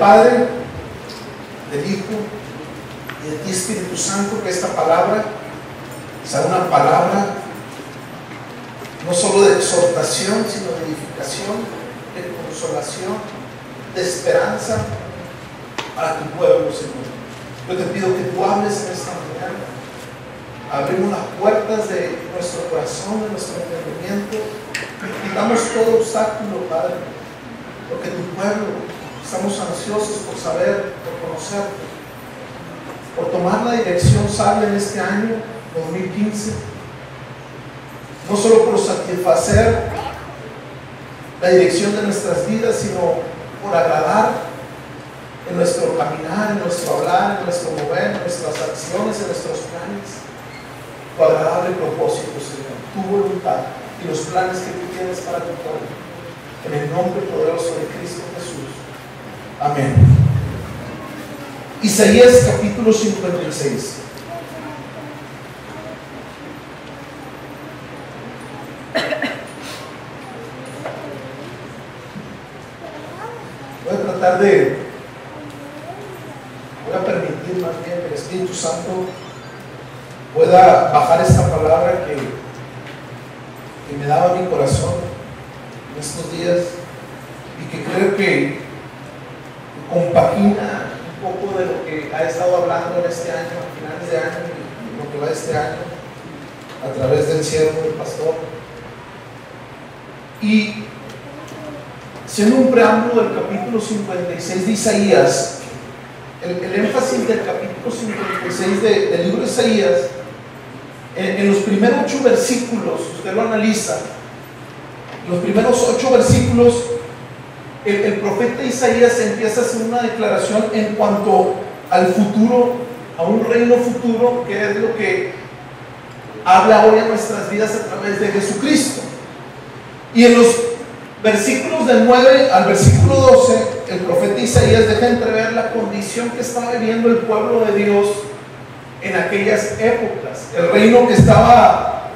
Padre, del Hijo y de ti, Espíritu Santo, que esta palabra sea una palabra no solo de exhortación, sino de edificación, de consolación, de esperanza para tu pueblo, Señor. Yo te pido que tú hables en esta mañana. Abrimos las puertas de nuestro corazón, de nuestro entendimiento. Quitamos todo obstáculo, Padre, porque tu pueblo estamos ansiosos por saber, por conocerte, por tomar la dirección sabia en este año 2015, no solo por satisfacer la dirección de nuestras vidas, sino por agradar en nuestro caminar, en nuestro hablar, en nuestro mover, en nuestras acciones, en nuestros planes. Tu agradable propósito, Señor, tu voluntad y los planes que tú tienes para tu pueblo. En el nombre poderoso de Cristo Jesús. Amén. Isaías capítulo 56. Voy a permitir más bien que el Espíritu Santo pueda bajar esta palabra que me daba mi corazón en estos días y que creo que compagina un poco de lo que ha estado hablando en este año, a finales de año y lo que va este año a través del siervo del pastor. Y siendo un preámbulo del capítulo 56 de Isaías, el énfasis del capítulo 56 del libro de Isaías, en los primeros 8 versículos, usted lo analiza, los primeros 8 versículos, el profeta Isaías empieza a hacer una declaración en cuanto al futuro, a un reino futuro, que es lo que habla hoy en nuestras vidas a través de Jesucristo. Y en los versículos del 9 al versículo 12, el profeta Isaías deja entrever la condición que estaba viviendo el pueblo de Dios en aquellas épocas. El reino que estaba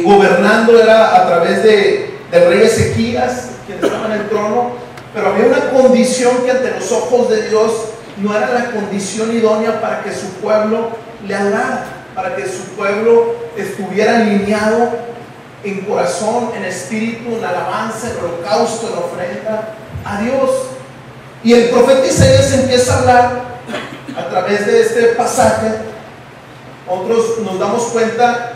gobernando era a través del rey Ezequías, quien estaba en el trono, pero había una condición que ante los ojos de Dios no era la condición idónea para que su pueblo le adorara, para que su pueblo estuviera alineado en corazón, en espíritu, en alabanza, en holocausto, en ofrenda a Dios. Y el profeta Isaías empieza a hablar a través de este pasaje. Nosotros nos damos cuenta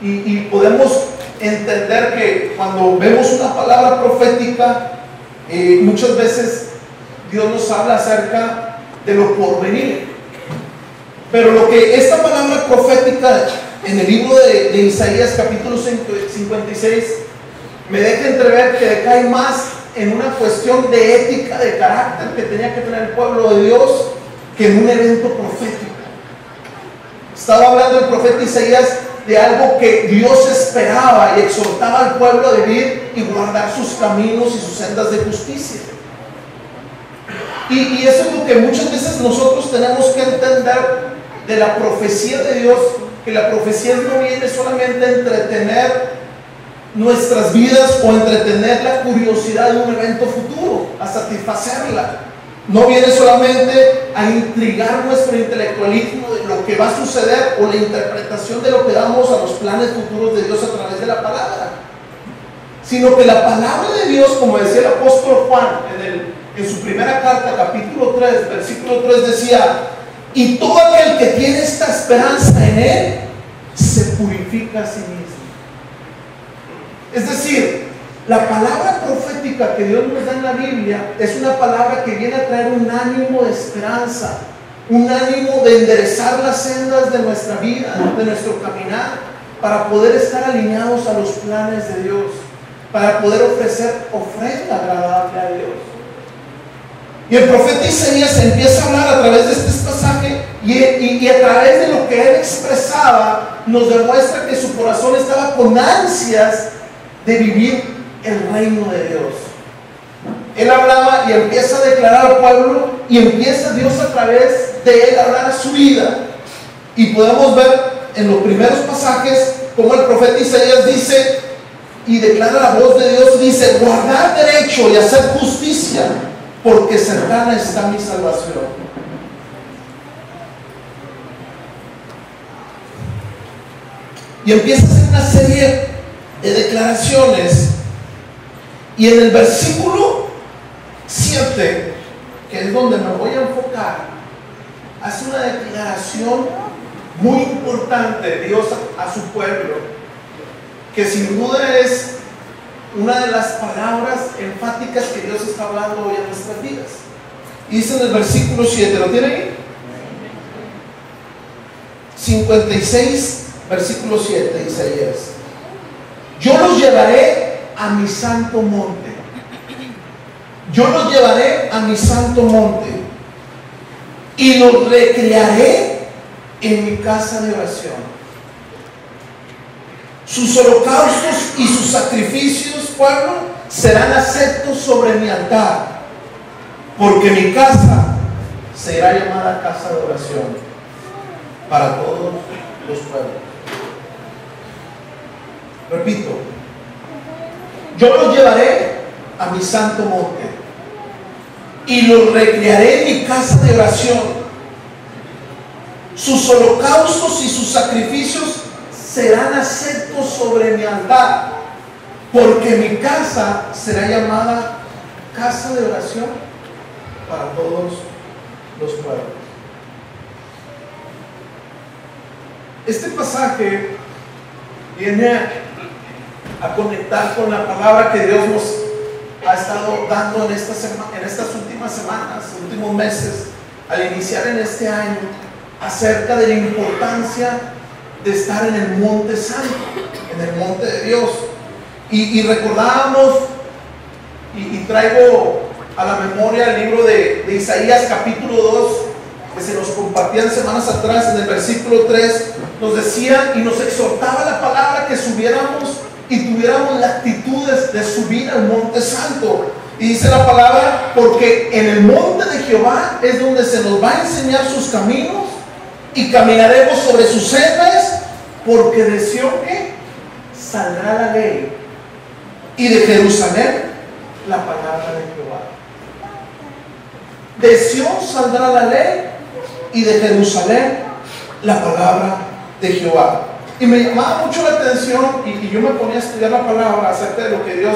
y podemos entender que cuando vemos una palabra profética, muchas veces Dios nos habla acerca de lo porvenir. Pero lo que esta palabra profética en el libro de Isaías capítulo 56 me deja entrever que decae más en una cuestión de ética, de carácter que tenía que tener el pueblo de Dios, que en un evento profético. Estaba hablando el profeta Isaías de algo que Dios esperaba y exhortaba al pueblo a vivir y guardar sus caminos y sus sendas de justicia. Y eso es lo que muchas veces nosotros tenemos que entender de la profecía de Dios, que la profecía no viene solamente a entretener nuestras vidas o entretener la curiosidad de un evento futuro, a satisfacerla. No viene solamente a intrigar nuestro intelectualismo de lo que va a suceder o la interpretación de lo que damos a los planes futuros de Dios a través de la palabra, sino que la palabra de Dios, como decía el apóstol Juan en su primera carta, capítulo 3, versículo 3, decía: y todo aquel que tiene esta esperanza en Él se purifica a sí mismo. Es decir, la palabra profética que Dios nos da en la Biblia es una palabra que viene a traer un ánimo de esperanza, un ánimo de enderezar las sendas de nuestra vida, de nuestro caminar, para poder estar alineados a los planes de Dios, para poder ofrecer ofrenda agradable a Dios. Y el profeta Isaías empieza a hablar a través de este pasaje y a través de lo que él expresaba nos demuestra que su corazón estaba con ansias de vivir el reino de Dios. Él hablaba y empieza a declarar al pueblo y empieza Dios a través de él a hablar a su vida. Y podemos ver en los primeros pasajes como el profeta Isaías dice y declara la voz de Dios, dice: guardar derecho y hacer justicia, porque cercana está mi salvación. Y empieza a hacer una serie de declaraciones, y en el versículo 7, que es donde me voy a enfocar, hace una declaración muy importante de Dios a su pueblo, que sin duda es una de las palabras enfáticas que Dios está hablando hoy en nuestras vidas. Y dice en el versículo 7, ¿lo tiene ahí? 56, versículo 7, Isaías: yo los llevaré a mi santo monte. Yo los llevaré a mi santo monte y los recrearé en mi casa de oración. Sus holocaustos y sus sacrificios, pueblo, serán aceptos sobre mi altar, porque mi casa será llamada casa de oración para todos los pueblos. Repito, yo los llevaré a mi santo monte y los recrearé en mi casa de oración. Sus holocaustos y sus sacrificios serán aceptos sobre mi altar, porque mi casa será llamada casa de oración para todos los pueblos. Este pasaje viene a conectar con la palabra que Dios nos ha estado dando en estas últimas semanas, últimos meses, al iniciar en este año, acerca de la importancia de estar en el monte santo, en el monte de Dios. Y recordábamos, y traigo a la memoria el libro de Isaías capítulo 2, que se nos compartían semanas atrás. En el versículo 3 nos decía y nos exhortaba la palabra que subiéramos y tuviéramos la actitud de subir al monte santo. Y dice la palabra: porque en el monte de Jehová es donde se nos va a enseñar sus caminos, y caminaremos sobre sus sendas, porque de Sión ¿qué? Saldrá la ley, y de Jerusalén la palabra de Jehová. De Sión saldrá la ley, y de Jerusalén la palabra de Jehová. Y me llamaba mucho la atención, y yo me ponía a estudiar la palabra acerca de lo que Dios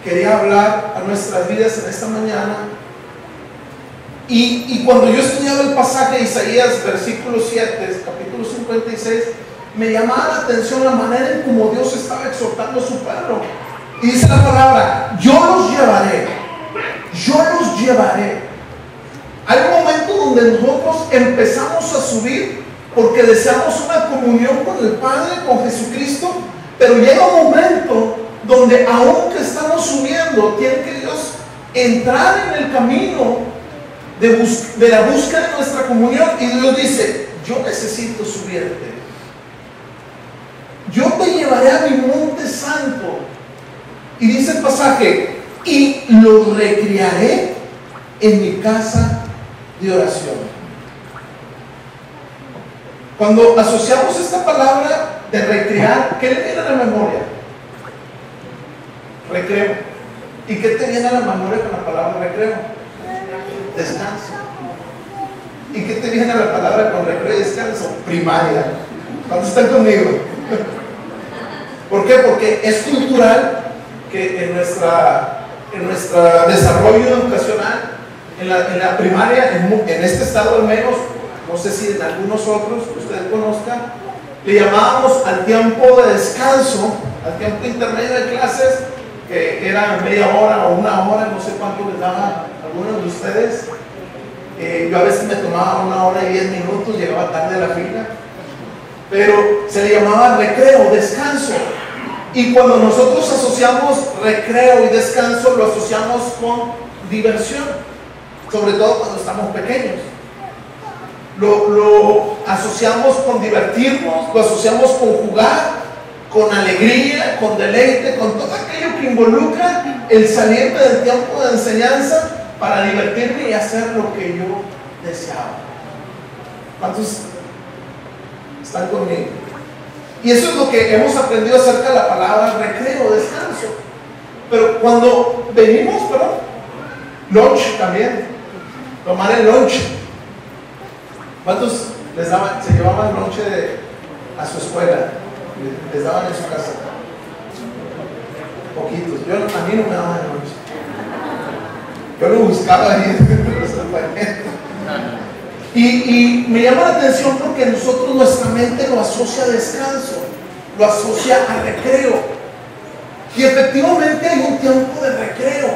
quería hablar a nuestras vidas en esta mañana. Y cuando yo estudiaba el pasaje de Isaías, versículo 7, capítulo 56, me llamaba la atención la manera en cómo Dios estaba exhortando a su pueblo. Y dice la palabra: yo los llevaré, yo los llevaré. Hay un momento donde nosotros empezamos a subir porque deseamos una comunión con el Padre, con Jesucristo, pero llega un momento donde, aunque estamos subiendo, tiene que Dios entrar en el camino de la búsqueda de nuestra comunión, y Dios dice: yo necesito subirte, yo te llevaré a mi monte santo. Y dice el pasaje: y lo recrearé en mi casa de oración. Cuando asociamos esta palabra de recrear, ¿qué le viene a la memoria? Recreo. ¿Y qué te viene a la memoria con la palabra recreo? Descanso. ¿Y qué te viene a la palabra con recreo y descanso? Primaria. ¿Cuántos están conmigo? ¿Por qué? Porque es cultural que en nuestro desarrollo educacional, en la primaria, en este estado al menos, no sé si en algunos otros que ustedes conozcan, le llamábamos al tiempo de descanso, al tiempo intermedio de clases, que era media hora o una hora, no sé cuánto les daba a algunos de ustedes. Yo a veces me tomaba 1 hora y 10 minutos, llegaba tarde a la fila, pero se le llamaba recreo, descanso. Y cuando nosotros asociamos recreo y descanso, lo asociamos con diversión, sobre todo cuando estamos pequeños. Lo asociamos con divertirnos, lo asociamos con jugar, con alegría, con deleite, con todo aquello que involucra el salirme del tiempo de enseñanza para divertirme y hacer lo que yo deseaba. ¿Cuántos están conmigo? Y eso es lo que hemos aprendido acerca de la palabra recreo, descanso. Pero cuando venimos, Lunch también, tomar el lunch. ¿Cuántos les daban, se llevaban lunch a su escuela? Les daban en su casa. Poquitos. A mí no me daban lunch. Yo lo buscaba ahí entre los compañeros. Y me llama la atención porque nosotros, nuestra mente lo asocia a descanso, lo asocia a recreo. Y efectivamente hay un tiempo de recreo,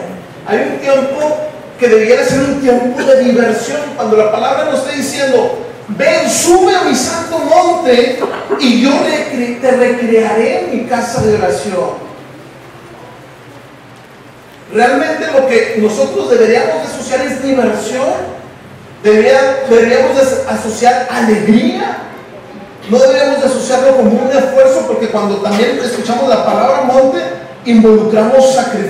hay un tiempo que debiera ser un tiempo de diversión. Cuando la palabra nos está diciendo, ven, sube a mi santo monte y yo te recrearé en mi casa de oración. Realmente lo que nosotros deberíamos asociar es diversión. Deberíamos asociar alegría. No deberíamos asociarlo como un esfuerzo, porque cuando también escuchamos la palabra monte, involucramos sacrificio.